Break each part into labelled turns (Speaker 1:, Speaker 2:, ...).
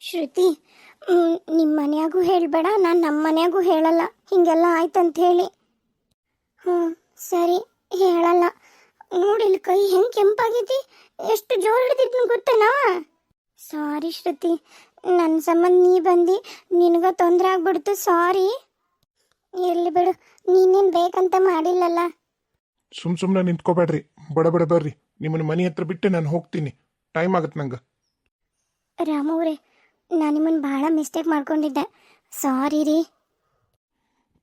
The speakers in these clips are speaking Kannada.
Speaker 1: ಶ್ರುತಿ, ನಿಮ್ಮ ಮನ್ಯಾಗೂ ಹೇಳಬೇಡ, ನಾನು ನಮ್ಮ ಮನ್ಯಾಗೂ ಹೇಳಲ್ಲ ಹಿಂಗೆಲ್ಲ ಆಯ್ತಂತ ಹೇಳಿ. ಹ್ಞೂ ಸರಿ, ಹೇಳಲ್ಲ. ನೋಡಿಲ್ ಕೈ ಹೆಂಗೆ ಕೆಂಪಾಗೈತಿ, ಎಷ್ಟು ಜೋರು ಹಿಡಿದಿದ್ನು ಗೊತ್ತೇನಾ? ಸಾರಿ ಶ್ರುತಿ, ನನ್ನ ಸಂಬಂಧ ನೀ ಬಂದು ನಿನಗೆ ತೊಂದರೆ ಆಗ್ಬಿಡ್ತು, ಸಾರಿ. ಇರಲಿ ಬಿಡು, ನೀನೇನು ಬೇಕಂತ ಮಾಡಿಲ್ಲಲ್ಲ.
Speaker 2: ಸುಮ್ಮನೆ ನಿಂತ್ಕೋಬೇಡ್ರಿ, ಬಡ ಬಡ ಬರ್ರಿ. ನಿಮ್ಮನ್ನ ಮನೆ ಹತ್ರ ಬಿಟ್ಟು ನಾನು ಹೋಗ್ತೀನಿ, ಟೈಮ್ ಆಗತ್ತೆ ನಂಗೆ.
Speaker 1: ರಾಮವ್ರೆ, ನಾನು ನಿಮ್ಮನ್ನು ಭಾಳ ಮಿಸ್ಟೇಕ್ ಮಾಡ್ಕೊಂಡಿದ್ದೆ, ಸಾರಿ ರೀ.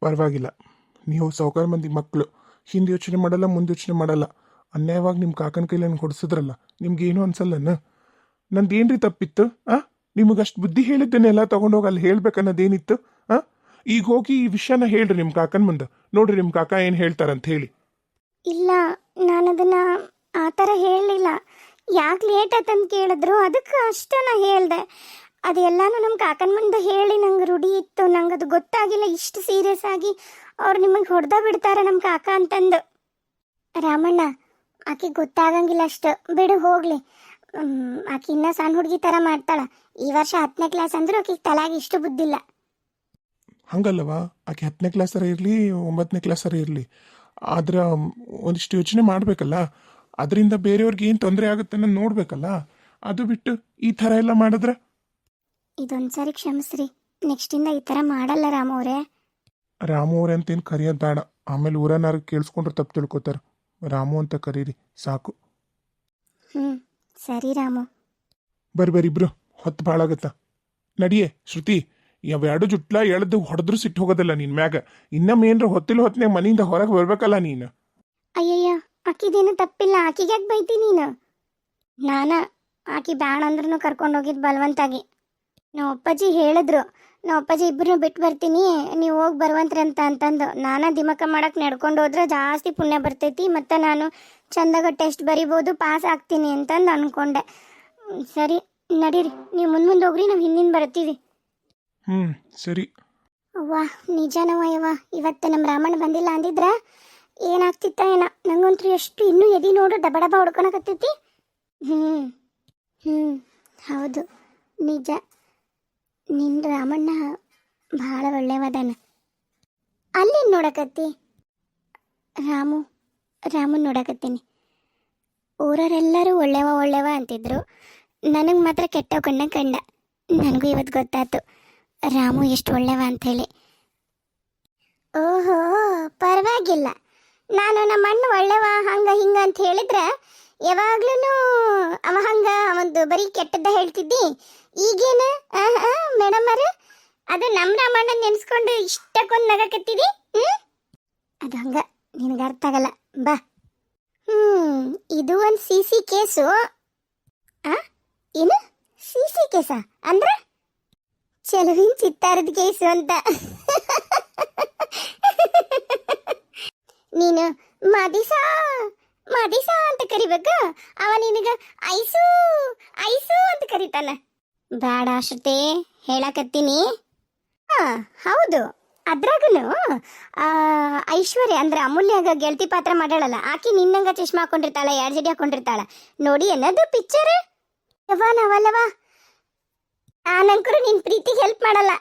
Speaker 2: ಪರವಾಗಿಲ್ಲ, ನೀವು ಸಾವುಕಾರ ಮಂದಿ ಮಕ್ಕಳು, ಹಿಂದೆ ಯೋಚನೆ ಮಾಡಲ್ಲ, ಮುಂದೆ ಯೋಚನೆ ಮಾಡಲ್ಲ. ಅನ್ಯಾಯವಾಗಿ ನಿಮ್ಮ ಕಾಕನ ಕೈಲಿ ನನಗೆ ಹೊಡಿಸಿದ್ರಲ್ಲ, ನಿಮ್ಗೇನು ಅನ್ಸಲ್ಲನ? ನಂದೇನ್ರಿ ತಪ್ಪಿತ್ತು? ನಿಮಗಷ್ಟು ಬುದ್ಧಿ ಹೇಳಿದ್ದೇನೆಲ್ಲ ತಗೊಂಡೋಗಿ ಅಲ್ಲಿ ಹೇಳ್ಬೇಕನ್ನೋದೇನಿತ್ತು? ಈಗ ಹೋಗಿ ಈ ವಿಷಯನ ಹೇಳ್ರಿ ನಿಮ್ಮ ಕಾಕನ ಮುಂದೆ, ನೋಡ್ರಿ ನಿಮ್ಮ ಕಾಕ ಏನು ಹೇಳ್ತಾರಂತ ಹೇಳಿ.
Speaker 1: ಇಲ್ಲ, ನಾನು ಅದನ್ನು ಆ ಥರ ಹೇಳಲಿಲ್ಲ. ಯಾಕೆ ಲೇಟ್ ಆಯ್ತಂತ ಕೇಳಿದ್ರು, ಅದಕ್ಕೆ ಅಷ್ಟೇ ನಾ ಹೇಳಿದೆ. ಅದೆಲ್ಲನೂ ನಮ್ಮ ಕಾಕನ ಮುಂದೆ ಹೇಳಿ ನಂಗೆ ರೂಢಿ ಇತ್ತು, ನಂಗೆ ಅದು ಗೊತ್ತಾಗಿಲ್ಲ ಇಷ್ಟು ಸೀರಿಯಸ್ ಆಗಿ ಅವ್ರು ನಿಮಗೆ ಹೊಡೆದ ಬಿಡ್ತಾರೆ ನಮ್ಮ ಕಾಕ ಅಂತಂದು. ರಾಮಣ್ಣ, ಆಕೆ ಗೊತ್ತಾಗಂಗಿಲ್ಲ ಅಷ್ಟು, ಬಿಡು ಹೋಗಲಿ. ಆಕೆ ಇನ್ನೂ ಸಣ್ಣ ಹುಡುಗಿ ಥರ ಮಾಡ್ತಾಳೆ. ಈ ವರ್ಷ 10ನೇ ಕ್ಲಾಸ್ ಅಂದರೂ ಆಕೆಗೆ ತಲೆಗೆ ಇಷ್ಟು ಬುದ್ಧಿಲ್ಲ.
Speaker 2: ಹಂಗಲ್ಲವಾ, ಆಕೆ 10ನೇ ಕ್ಲಾಸರ ಇರಲಿ 9ನೇ ಕ್ಲಾಸರ ಇರಲಿ, ಆದ್ರೆ ಒಂದಿಷ್ಟು ಯೋಚನೆ ಮಾಡಬೇಕಲ್ಲ. ಅದರಿಂದ ಬೇರೆಯವ್ರಿಗೆ ಏನು ತೊಂದರೆ ಆಗುತ್ತೆ ಅನ್ನೋದು ನೋಡ್ಬೇಕಲ್ಲ. ಅದು ಬಿಟ್ಟು ಈ ಥರ ಎಲ್ಲ ಮಾಡಿದ್ರೆ.
Speaker 1: ಇದೊಂದು ಸಾರಿ ಕ್ಷಮಿಸ್ರಿ, ನೆಕ್ಸ್ಟಿಂದ ಈ ಥರ ಮಾಡಲ್ಲ ರಾಮವ್ರೆ.
Speaker 2: ರಾಮು ಅವ್ರೆ ಅಂತೇನು ಕರೆಯೋದು ಬೇಡ, ಆಮೇಲೆ ಊರನ್ನಾರು ಕೇಳಿಸ್ಕೊಂಡ್ರೆ ತಪ್ಪು ತಿಳ್ಕೊತಾರೆ. ರಾಮು ಅಂತ ಕರೀರಿ ಸಾಕು.
Speaker 1: ಸರಿ ರಾಮು.
Speaker 2: ಬರ್ರಿ ಇಬ್ರು, ಹೊತ್ತು ಭಾಳ ಆಗತ್ತ. ನಡಿಯೇ ಶ್ರುತಿ, ಅವೆರಡು ಜುಟ್ಲ ಎಳ್ದು ಹೊಡೆದ್ರು ಸಿಟ್ಟು ಹೋಗೋದಿಲ್ಲ ನಿನ್ ಮ್ಯಾಗ. ಇನ್ನೊಮ್ಮೆ ಏನ್ರ ಹೊತ್ತಿನ ಮನೆಯಿಂದ ಹೊರಗೆ ಬರ್ಬೇಕಲ್ಲ ನೀನು.
Speaker 1: ಅಯ್ಯಯ್ಯ, ಆಕಿದೇನು ತಪ್ಪಿಲ್ಲ, ಆಕಿಗೆ ಯಾಕೆ ಬೈತಿ ನೀನು? ಆಕಿ ಬ್ಯಾಡ ಅಂದ್ರೂ ಕರ್ಕೊಂಡು ಹೋಗಿದ್ದು ಬಲವಂತಾಗಿ. ನಮ್ಮ ಅಪ್ಪಾಜಿ ಹೇಳಿದ್ರು, ನಮ್ಮ ಅಪ್ಪಾಜಿ ಇಬ್ಬರನ್ನೂ ಬಿಟ್ಟು ಬರ್ತೀನಿ, ನೀವು ಹೋಗಿ ಬರುವಂತ್ರಿ ಅಂತಂದು. ನಾನಾ ದಿಮಕ ಮಾಡಕ್ಕೆ ನಡ್ಕೊಂಡು ಹೋದ್ರೆ ಜಾಸ್ತಿ ಪುಣ್ಯ ಬರ್ತೈತಿ, ಮತ್ತು ನಾನು ಚಂದಾಗ ಟೆಸ್ಟ್ ಬರಿಬೋದು, ಪಾಸ್ ಆಗ್ತೀನಿ ಅಂತಂದು ಅಂದ್ಕೊಂಡೆ. ಸರಿ ನಡೀರಿ, ನೀವು ಮುಂದೆ ಹೋಗ್ರಿ, ನಾವು ಹಿಂದಿನ ಬರ್ತೀವಿ.
Speaker 2: ಸರಿ.
Speaker 1: ಅವ್ವ ನಿಜನವ ಯವ್ವ, ಇವತ್ತು ನಮ್ಮ ರಾಮಣ್ಣ ಬಂದಿಲ್ಲ ಅಂದಿದ್ರೆ ಏನಾಗ್ತಿತ್ತ ಏನ. ನಂಗಂತೂ ಎಷ್ಟು ಇನ್ನೂ ಎದಿ ನೋಡು ಡಬ ಡಬ ಹೊಡ್ಕೊಳಕತ್ತೈತಿ. ಹೌದು ನಿಜ, ನಿನ್ನ ರಾಮಣ್ಣ ಭಾಳ ಒಳ್ಳೆಯವದಾನ. ಅಲ್ಲಿ ನೋಡಕತ್ತಿ? ರಾಮನ್ ನೋಡಕತ್ತೀನಿ. ಊರವರೆಲ್ಲರೂ ಒಳ್ಳೆವ ಅಂತಿದ್ರು, ನನಗೆ ಮಾತ್ರ ಕೆಟ್ಟವ ಕಂಡ. ನನಗೂ ಇವತ್ತು ಗೊತ್ತಾಯ್ತು ರಾಮು ಎಷ್ಟು ಒಳ್ಳೆವ ಅಂಥೇಳಿ. ಓಹೋ, ಪರವಾಗಿಲ್ಲ. ನಾನು ನಮ್ಮ ಅಣ್ಣ ಒಳ್ಳೆವ ಹಂಗ ಹಿಂಗ ಅಂತ ಹೇಳಿದ್ರೆ ಯಾವಾಗ್ಲೂ ಅವ ಹಂಗ ಒಂದು ಬರೀ ಕೆಟ್ಟದ್ದ ಹೇಳ್ತಿದ್ದಿ. ಈಗೇನು ಮೇಡಮ್ ಅವ್ರ, ಅದು ನಮ್ಮ ರಾಮಣ್ಣ ನೆನೆಸ್ಕೊಂಡು ಇಷ್ಟಕ್ಕೊಂದು ನಗಕತ್ತಿದಿ? ಅದು ಹಂಗ ನಿನಗೆ ಅರ್ಥ ಆಗಲ್ಲ ಬಾ. ಇದು ಒಂದು CC ಕೇಸು. ಏನು CC ಕೇಸ ಅಂದ್ರೆ? ಚೆಲುವಿನ ಚಿತ್ತಾರದ ಕೇಸು ಅಂತ. ನೀನು ಮದಿಸಾ ಅಂತ ಕರಿಬೇಕ, ಅವ ನಿನಗ ಐಸು ಅಂತ ಕರಿತಾನ. ಬೇಡ ಶ್ರುತಿ, ಹೇಳಕತ್ತೀನಿ. ಹೌದು, ಅದ್ರಾಗನು ಐಶ್ವರ್ಯ ಅಂದ್ರೆ ಅಮೂಲ್ಯಾಗ ಗೆಳತಿ ಪಾತ್ರ ಮಾಡಾಳಲ್ಲ, ಆಕಿ ನಿನ್ನಂಗ ಚಶ್ಮಾ ಹಾಕೊಂಡಿರ್ತಾಳ, 2 ಜಡಿ ಹಾಕೊಂಡಿರ್ತಾಳ. ನೋಡಿ ಅನ್ನೋದು ಪಿಕ್ಚರ್. ನಾವಲ್ಲವಾ, ನಾನಂಕರು ನಿನ್ನ ಪ್ರೀತಿಗೆ ಹೆಲ್ಪ್ ಮಾಡಲ್ಲ.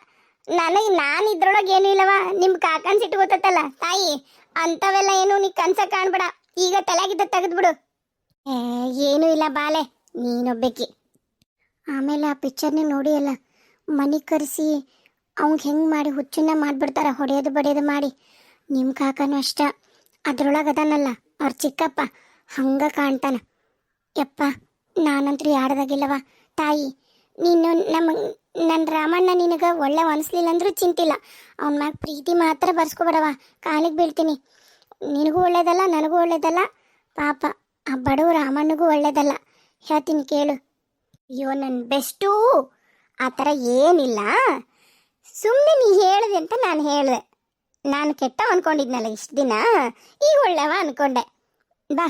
Speaker 1: ನಾನು ಇದ್ರೊಳಗೆ ಏನೂ ಇಲ್ಲವ. ನಿಮ್ಮ ಕಾಕನ್ ಸಿಟ್ಟು ಗೊತ್ತಲ್ಲ ತಾಯಿ, ಅಂಥವೆಲ್ಲ ಏನು ನೀ ಕನ್ಸ ಕಾಣ್ಬೇಡ. ಈಗ ತಲೆಗಿದ್ದ ತೆಗೆದ್ಬಿಡು. ಏನೂ ಇಲ್ಲ ಬಾಲೆ, ನೀನೊಬ್ಬಾಕಿ. ಆಮೇಲೆ ಆ ಪಿಕ್ಚರ್ನ ನೋಡಿ ಅಲ್ಲ, ಮನೆ ಕರೆಸಿ ಅವಂಗೆ ಹೆಂಗೆ ಮಾಡಿ ಹುಚ್ಚನ್ನ ಮಾಡಿಬಿಡ್ತಾರ, ಹೊಡೆಯೋದು ಬಡಿಯೋದು ಮಾಡಿ. ನಿಮ್ಮ ಕಾಕನೂ ಅಷ್ಟ, ಅದ್ರೊಳಗೆ ಅದಾನಲ್ಲ ಅವ್ರ ಚಿಕ್ಕಪ್ಪ, ಹಂಗ ಕಾಣ್ತಾನ. ಯಪ್ಪ, ನಾನಂತೂ ಯಾಡ್ದಾಗಿಲ್ಲವ ತಾಯಿ. ನೀನು ನನ್ನ ರಾಮಣ್ಣ ನಿನಗೆ ಒಳ್ಳೆ ಅನಿಸ್ಲಿಲ್ಲ ಅಂದ್ರೂ ಚಿಂತಿಲ್ಲ, ಅವನ ಮ್ಯಾಗ ಪ್ರೀತಿ ಮಾತ್ರ ಬರ್ಸ್ಕೊಬೇಡವ, ಕಾಲಿಗೆ ಬೀಳ್ತೀನಿ. ನಿನಗೂ ಒಳ್ಳೇದಲ್ಲ, ನನಗೂ ಒಳ್ಳೇದಲ್ಲ, ಪಾಪ ಆ ಬಡವ ರಾಮಣ್ಣಗೂ ಒಳ್ಳೇದಲ್ಲ. ಹೇಳ್ತೀನಿ ಕೇಳು. ಅಯ್ಯೋ ನನ್ನ ಬೆಸ್ಟು, ಆ ಥರ ಏನಿಲ್ಲ. ಸುಮ್ಮನೆ ನೀ ಹೇಳಿದೆ ಅಂತ ನಾನು ಹೇಳಿದೆ. ನಾನು ಕೆಟ್ಟ ಅಂದ್ಕೊಂಡಿದ್ನಲ್ಲ ಇಷ್ಟು ದಿನ, ಈಗ ಒಳ್ಳೆವ ಅಂದ್ಕೊಂಡೆ. ಬಾ,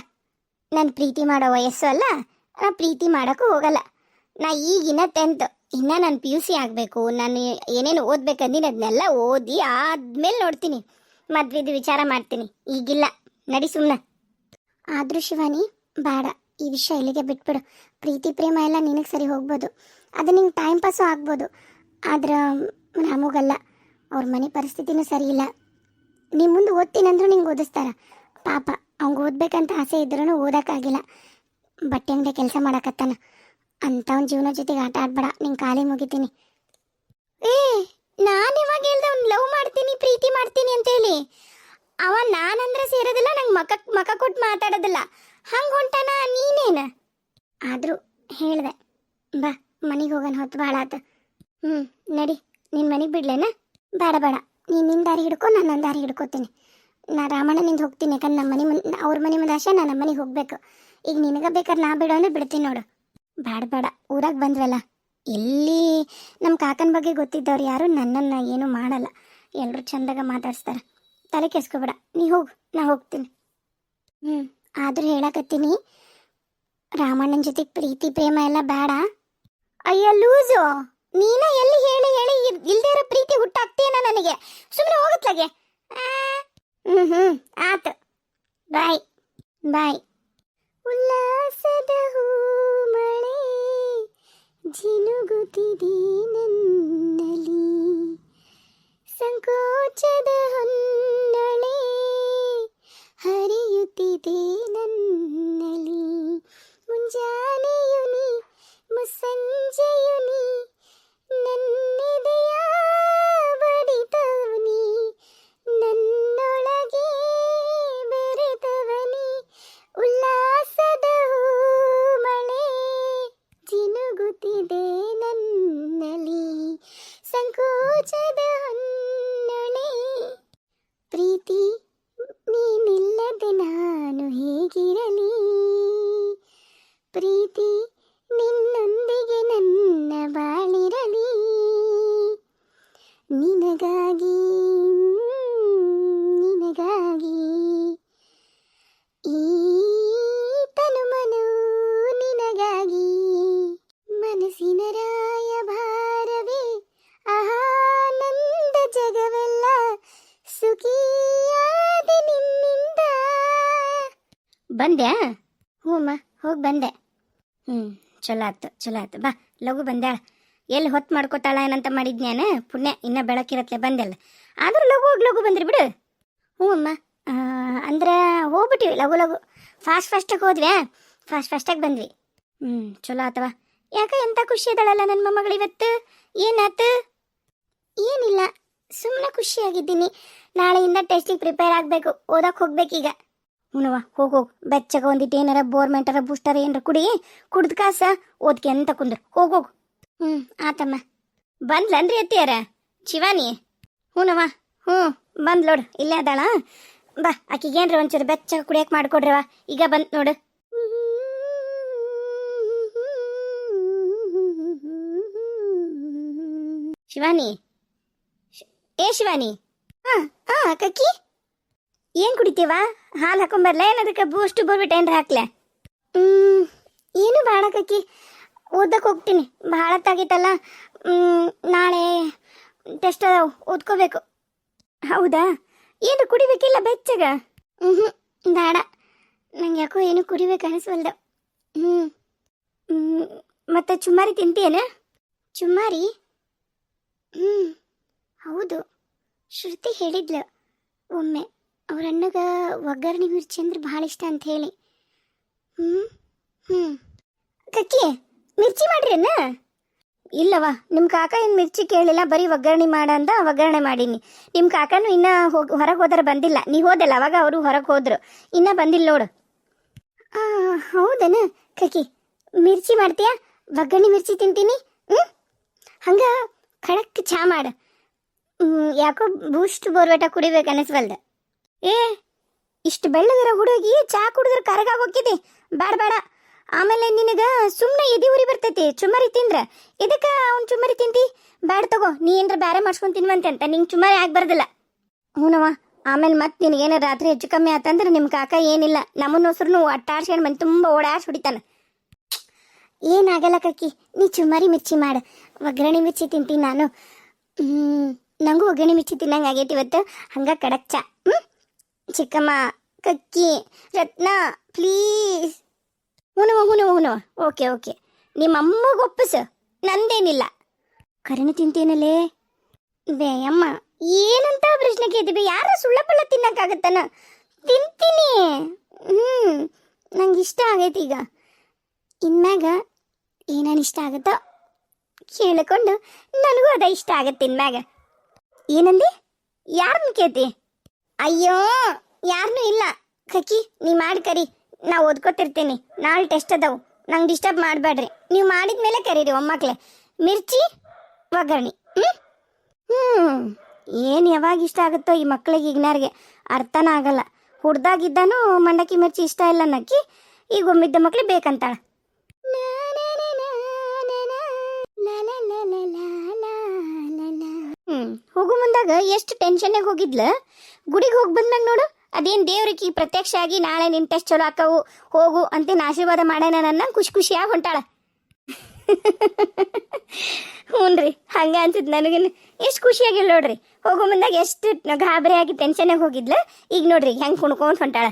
Speaker 1: ನಾನು ಪ್ರೀತಿ ಮಾಡೋ ವಯಸ್ಸು ಅಲ್ಲ, ನಾ ಪ್ರೀತಿ ಮಾಡೋಕ್ಕೂ ಹೋಗಲ್ಲ. ನಾ ಈಗಿನ 10th, ಇನ್ನು ನಾನು PUC ಆಗಬೇಕು. ನಾನು ಏನೇನು ಓದ್ಬೇಕಂದಿನಿ ಅದನ್ನೆಲ್ಲ ಓದಿ ಆದ್ಮೇಲೆ ನೋಡ್ತೀನಿ, ಮದ್ವೆದು ವಿಚಾರ ಮಾಡ್ತೀನಿ. ಈಗಿಲ್ಲ, ನಡಿ ಸುಮ್ಮನೆ. ಆದರೂ ಶಿವಾನಿ ಬೇಡ, ಈ ವಿಷಯ ಇಲ್ಲಿಗೆ ಬಿಟ್ಬಿಡು. ಪ್ರೀತಿ ಪ್ರೇಮ ಎಲ್ಲ ನಿನಗೆ ಸರಿ ಹೋಗ್ಬೋದು, ಅದು ನಿಂಗೆ ಟೈಮ್ ಪಾಸು ಆಗ್ಬೋದು. ಆದ್ರೆ ನಮಗಲ್ಲ, ಅವ್ರ ಮನೆ ಪರಿಸ್ಥಿತಿನೂ ಸರಿ ಇಲ್ಲ. ನೀ ಮುಂದೆ ಓದ್ತೀನಂದ್ರೂ ನಿಂಗೆ ಓದಿಸ್ತಾರ. ಪಾಪ ಅವ್ಗೆ ಓದ್ಬೇಕಂತ ಆಸೆ ಇದ್ರೂ ಓದೋಕ್ಕಾಗಿಲ್ಲ. ಬಟ್ಟೆ ಅಂಗಡಿ ಕೆಲಸ ಮಾಡಕತ್ತಾನ. ಅಂಥವ್ನ ಜೀವನ ಜೊತೆಗೆ ಆಟ ಆಡ್ಬೇಡ, ನಿಂಗೆ ಕಾಲೇ ಮುಗಿತೀನಿ. ಏ, ನಾನು ಇವಾಗ ಹೇಳ್ದೆ ಅವ್ನು ಲವ್ ಮಾಡ್ತೀನಿ ಪ್ರೀತಿ ಮಾಡ್ತೀನಿ ಅಂತೇಳಿ. ಅವ ನಾನಂದ್ರೆ ಸೇರೋದಿಲ್ಲ, ನಂಗೆ ಮಕ ಕೊಟ್ಟು ಮಾತಾಡೋದಿಲ್ಲ. ಹಂಗೆ ಹೊಂಟಾನ, ನೀನೇನು? ಆದರೂ ಹೇಳ್ದೆ, ಬಾ ಮನೆಗೆ ಹೋಗೋಣ, ಹೊತ್ತು ಭಾಳ ಆತು. ನಡಿ, ನಿನ್ನ ಮನೆಗೆ ಬಿಡ್ಲೇನ? ಬೇಡ ಬೇಡ, ನೀನು ನಿನ್ನ ದಾರಿ ಹಿಡ್ಕೊ, ನಾನು ನನ್ನ ದಾರಿ ಹಿಡ್ಕೊತೀನಿ. ನಾ ರಾಮಣ್ಣನಿಂದ ಹೋಗ್ತೀನಿ, ಯಾಕಂದ್ರೆ ನಮ್ಮ ಮನೆ ಅವ್ರ ಮನೆ ಮುಂದೆ ಆಶೆ, ನಾನು ನಮ್ಮ ಮನೆಗೆ ಹೋಗ್ಬೇಕು. ಈಗ ನಿನಗೆ ಬೇಕಾದ್ರೆ ನಾ ಬಿಡೋ ಅಂದ್ರೆ ಬಿಡ್ತೀನಿ ನೋಡು. ಬೇಡ ಬೇಡ, ಊರಾಗ ಬಂದ್ವಲ್ಲ, ಎಲ್ಲಿ ನಮ್ಮ ಕಾಕನ ಬಗ್ಗೆ ಗೊತ್ತಿದ್ದವ್ರು ಯಾರು ನನ್ನನ್ನು ಏನೂ ಮಾಡಲ್ಲ. ಎಲ್ಲರೂ ಚಂದಾಗ ಮಾತಾಡ್ಸ್ತಾರೆ, ತಲೆ ಕೆಸ್ಕೊಬೇಡ. ನೀ ಹೋಗು, ನಾ ಹೋಗ್ತೀನಿ. ಆದರೂ ಹೇಳಕತ್ತೀನಿ, ರಾಮಣ್ಣನ ಜೊತೆಗೆ ಪ್ರೀತಿ ಪ್ರೇಮ ಎಲ್ಲ ಬೇಡ. ಅಯ್ಯ ಲೂಸು, ನೀನ ಎಲ್ಲಿ ಹೇಳಿ ಹೇಳಿ ಇಲ್ದೇ ಇರೋ ಪ್ರೀತಿ ಹುಟ್ಟಾಕ್ತೀನ ನನಗೆ. ಸುಮ್ಮನೆ ಹೋಗತ್ಲಾಗೆ. ಆತು, ಬಾಯ್ ಬಾಯ್. ಉಲ್ಲಾಸದ ಹೂಮಳೆ ಜಿನುಗುತ್ತಿದೆ ನನ್ನಲ್ಲಿ, ಸಂಕೋಚದ ಹೊನ್ನಳೆ ಹರಿಯುತ್ತಿದೆ ನನ್ನಲ್ಲಿ. ಮುಂಜಾನೆಯು ನೀ, ಮುಸ್ಸಂಜೆಯು ನೀ, ನನ್ನೆದೆಯ ಬಡಿತವನಿ, ನನ್ನೊಳಗೆ ಬೆರೆತವನಿ. ಉಲ್ಲಾಸದ ಮಳೆ ಜಿನುಗುತ್ತಿದೆ ನನ್ನಲ್ಲಿ, ಸಂಕೋಚದ ಹೊನ್ನೊಳೆ. ಪ್ರೀತಿ ನೀನಿಲ್ಲದೆ ನಾನು ಹೇಗಿರಲಿ, ಪ್ರೀತಿ ನಿನ್ನೊಂದಿಗೆ ನನ್ನ ಬಾಳಿರಲಿ. ನಿನಗಾಗಿ ನಿನಗಾಗಿ ಈ ತನುಮನು ನಿನಗಾಗಿ. ಮನಸ್ಸಿನ ರಾಯಭಾರವೇ ಆನಂದ ಜಗವೆಲ್ಲ ಸುಖಿಯಾದ ನಿನ್ನಿಂದ. ಬಂದ್ಯಾ? ಹ್ಞೂಮ್ಮ, ಹೋಗಿ ಬಂದೆ. ಚಲೋ ಆಯ್ತು ಬಾ, ಲಘು ಬಂದ್ಯಾಳ. ಎಲ್ಲಿ ಹೊತ್ತು ಮಾಡ್ಕೋತಾಳ ಏನಂತ ಮಾಡಿದ್ನ್ಯಾನ, ಪುಣ್ಯ ಇನ್ನ ಬೆಳಕಿರತ್ಲೆ ಬಂದೆಲ್ಲ. ಆದರೂ ಲಘು ಬಂದ್ರಿ ಬಿಡು. ಹ್ಞೂ ಅಮ್ಮ, ಅಂದ್ರೆ ಹೋಗ್ಬಿಟ್ಟಿವಿ ಲಘು ಫಾಸ್ಟಾಗಿ ಹೋದ್ವಿ, ಫಾಸ್ಟಾಗಿ ಬಂದ್ವಿ. ಚಲೋ ಆತವ. ಯಾಕ ಎಂಥ ಖುಷಿ ಅದಳಲ್ಲ ನನ್ನ ಮೊಮ್ಮಗಳು ಇವತ್ತು? ಏನಾತು? ಏನಿಲ್ಲ, ಸುಮ್ಮನೆ ಖುಷಿಯಾಗಿದ್ದೀನಿ. ನಾಳೆಯಿಂದ ಟೆಸ್ಟಿಗೆ ಪ್ರಿಪೇರ್ ಆಗಬೇಕು, ಓದಕ್ಕೆ ಹೋಗ್ಬೇಕೀಗ. ಹುಣವ ಹೋಗು, ಬೆಚ್ಚಗ ಒಂದಿಟ್ಟು ಏನಾರ ಬೋರ್ಮೆಂಟರ ಬೂಸ್ಟರ್ ಏನಾರ ಕುಡ್ದು ಕಾಸ ಓದ್ಕೆ ಅಂತ ಕುಂದ್ರು. ಹೋಗು. ಆತಮ್ಮ. ಬಂದ್ಲನ್ರಿ ಅತ್ತಿಯಾರ ಶಿವಾನಿ? ಹ್ಞೂನವ, ಬಂದ್ ನೋಡು, ಇಲ್ಲೇ ಅದಾಳ. ಬಾ, ಆಕಿಗೇನ್ರಿ ಒಂಚೂರು ಬೆಚ್ಚಗ ಕುಡಿಯಕ್ಕೆ ಮಾಡ್ಕೊಡ್ರವ, ಈಗ ಬಂತ್ ನೋಡು. ಶಿವಾನಿ, ಶಿವಾನಿ. ಕಕ್ಕಿ ಏನ್ ಕುಡಿತೀವ? ಹಾಲು ಹಾಕೊಂಬರ್ಲ, ಏನದಕ್ಕೆ ಬೂಸ್ಟ್ ಬೋರ್ಬಿಟ್ಟು ಏನ್ರ ಹಾಕ್ಲೆ? ಏನು ಬೇಡ ಕಕ್ಕಿ, ಓದಕ್ಕೆ ಹೋಗ್ತೀನಿ. ಭಾಳ ತಾಗಿತ್ತಲ್ಲ, ನಾಳೆ ಟೆಸ್ಟ್ ಅದಾವು, ಓದ್ಕೋಬೇಕು. ಹೌದಾ? ಏನು ಕುಡಿಬೇಕಿಲ್ಲ ಬೆಚ್ಚಗ? ಬೇಡ, ನಂಗೆ ಯಾಕೋ ಏನು ಕುಡಿಬೇಕು ಅನಿಸ್ವಲ್ದು. ಮತ್ತೆ ಚುಮ್ಮಾರಿ ತಿಂತೀಯೇನ? ಚುಮ್ಮಾರಿ? ಹೌದು, ಶ್ರುತಿ ಹೇಳಿದ್ಲು ಒಮ್ಮೆ, ಅವ್ರ ಅಣ್ಣಗ ಒಗ್ಗರಣೆ ಮಿರ್ಚಿ ಅಂದ್ರೆ ಭಾಳ ಇಷ್ಟ ಅಂತ ಹೇಳಿ. ಕಕ್ಕಿ ಮಿರ್ಚಿ ಮಾಡ್ರಿನ? ಇಲ್ಲವಾ, ನಿಮ್ಮ ಕಾಕ ಏನು ಮಿರ್ಚಿ ಕೇಳಿಲ್ಲ, ಬರೀ ಒಗ್ಗರಣೆ ಮಾಡ ಅಂತ ಒಗ್ಗರಣೆ ಮಾಡೀನಿ. ನಿಮ್ಮ ಕಾಕನೂ ಇನ್ನೂ ಹೊರಗೆ ಹೋದ್ರೆ ಬಂದಿಲ್ಲ. ನೀ ಹೋದಲ್ಲ ಅವಾಗ, ಅವರು ಹೊರಗೆ ಹೋದ್ರು, ಇನ್ನೂ ಬಂದಿಲ್ಲ ನೋಡು. ಹೌದನ ಕಕ್ಕಿ? ಮಿರ್ಚಿ ಮಾಡ್ತೀಯಾ? ಒಗ್ಗರಣೆ ಮಿರ್ಚಿ ತಿಂತೀನಿ. ಹಂಗೆ ಖಡಕ್ ಚಾ ಮಾಡು. ಯಾಕೋ ಬೂಸ್ಟ್ ಬೋರ್ವೇಟ ಕುಡಿಬೇಕು ಅನಿಸ್ವಲ್ದ. ಇಷ್ಟು ಬೆಳ್ಳಗಿರೋ ಹುಡುಗಿ ಚಾ ಕುಡಿದ್ರೆ ಕರಗಾಗೋಕಿದೆ. ಬೇಡ, ಆಮೇಲೆ ನಿನಗೆ ಸುಮ್ಮನೆ ಎದಿ ಉರಿ ಬರ್ತೈತಿ ಚುಮ್ಮರಿ ತಿಂದ್ರೆ. ಇದಕ್ಕೆ ಅವ್ನು ಚುಮ್ಮರಿ ತಿಂತಿ? ಬೇಡ ತಗೋ, ನೀ ಏನ್ರ ಬೇರೆ ಮಾಡ್ಸ್ಕೊಂಡು ತಿನ್ವಂತೆ ಅಂತ, ನಿಂಗೆ ಚುಮ್ಮರಿ ಆಗ್ಬಾರ್ದಿಲ್ಲ. ಹ್ಞೂನವ, ಆಮೇಲೆ ಮತ್ತೆ ನಿನಗೇನು ರಾತ್ರಿ ಹೆಚ್ಚು ಕಮ್ಮಿ ಆತಂದ್ರೆ ನಿಮ್ಮ ಕಾಕ ಏನಿಲ್ಲ, ನಮ್ಮನ್ನ ಹೊಸರು ಅಟ್ಟಾಡ್ಸ್ಕೊಂಡು ಮನೆ ತುಂಬ ಓಡಾಡ್ಸಿ ಹೊಡಿತಾನೆ. ಏನಾಗಲ್ಲ ಕಕ್ಕಿ, ನೀ ಚುಮ್ಮರಿ ಮಿರ್ಚಿ ಮಾಡು, ಒಗ್ಗರಣೆ ಮಿರ್ಚಿ ತಿಂತೀನಿ ನಾನು. ನಂಗೂ ಒಗ್ಗರಣೆ ಮಿರ್ಚಿ ತಿನ್ನಂಗೆ ಆಗೈತಿ ಇವತ್ತು. ಹಂಗೆ ಕಡಕ್ ಚಾ. ಚಿಕ್ಕಮ್ಮ, ಕಕ್ಕಿ, ರತ್ನ, ಪ್ಲೀಸ್. ಹುನವ ಓಕೆ ಓಕೆ ನಿಮ್ಮ ಅಮ್ಮಗೆ ಒಪ್ಪಸ ನಂದೇನಿಲ್ಲ ಕರಿನ ತಿಂತೇನಲ್ಲೇ ಬೇ ಅಮ್ಮ ಏನಂತ ಪ್ರಶ್ನೆ ಕೇಳ್ತೀವಿ ಯಾರ ಸುಳ್ಳಪಲ್ಲ ತಿನ್ನಕ್ಕಾಗತ್ತನ ತಿಂತೀನಿ ನಂಗೆ ಇಷ್ಟ ಆಗೈತಿ ಈಗ ಇನ್ಮ್ಯಾಗ ಏನೇನು ಇಷ್ಟ ಆಗುತ್ತೋ ಕೇಳಿಕೊಂಡು ನನಗೂ ಅದ ಇಷ್ಟ ಆಗತ್ತೆ ಇನ್ಮ್ಯಾಗ ಏನಂದಿ ಯಾರನ್ನ ಕೇಳ್ತಿ ಅಯ್ಯೋ ಯಾರನ್ನೂ ಇಲ್ಲ ಕಕ್ಕಿ ನೀ ಮಾಡಿ ಕರಿ ನಾ ಓದ್ಕೋತಿರ್ತೀನಿ ನಾಳೆ ಟೆಸ್ಟ್ ಅದಾವು ನಂಗೆ ಡಿಸ್ಟರ್ಬ್ ಮಾಡಬೇಡ್ರಿ ನೀವು ಮಾಡಿದ್ಮೇಲೆ ಕರೀರಿ ಒಮ್ಮಕ್ಳೆ ಮಿರ್ಚಿ ಒಗ್ಗರಣೆ ಏನು ಯಾವಾಗ ಇಷ್ಟ ಆಗುತ್ತೋ ಈ ಮಕ್ಕಳಿಗೆ ಈಗಿನಾರಿಗೆ ಅರ್ಥನ ಆಗಲ್ಲ ಹುಡ್ದಾಗಿದ್ದಾನು ಮಂಡಕ್ಕಿ ಮಿರ್ಚಿ ಇಷ್ಟ ಇಲ್ಲ ನಕ್ಕಿ ಈಗ ಒಮ್ಮಿದ್ದ ಮಕ್ಳು ಬೇಕಂತಾಳ ಹೋಗು ಮುಂದಾಗ ಎಷ್ಟು ಟೆನ್ಷನ್ನಾಗ ಹೋಗಿದ್ಲ ಗುಡಿಗೆ ಹೋಗಿ ಬಂದಾಗ ನೋಡು ಅದೇನು ದೇವ್ರಿಗೆ ಪ್ರತ್ಯಕ್ಷ ಆಗಿ ನಾಳೆ ನಿನ್ನ ಟೆಸ್ಟ್ ಚಲೋ ಆಕವು ಹೋಗು ಅಂತೇನು ಆಶೀರ್ವಾದ ಮಾಡ್ಯಾನ ನನ್ನ ಖುಷಿಯಾಗಿ ಹೊಂಟಾಳ ಹ್ಞೂನ್ರಿ ಹಂಗೆ ಅನ್ಸಿದ್ ನನಗೇನು ಎಷ್ಟು ಖುಷಿಯಾಗಿಲ್ಲ ನೋಡ್ರಿ ಹೋಗೋ ಮುಂದಾಗ ಎಷ್ಟು ಗಾಬರಿ ಆಗಿ ಟೆನ್ಷನ್ನಾಗ ಹೋಗಿದ್ಲ ಈಗ ನೋಡ್ರಿ ಹೆಂಗೆ ಕುಣ್ಕೊಂತ ಹೊಂಟಾಳ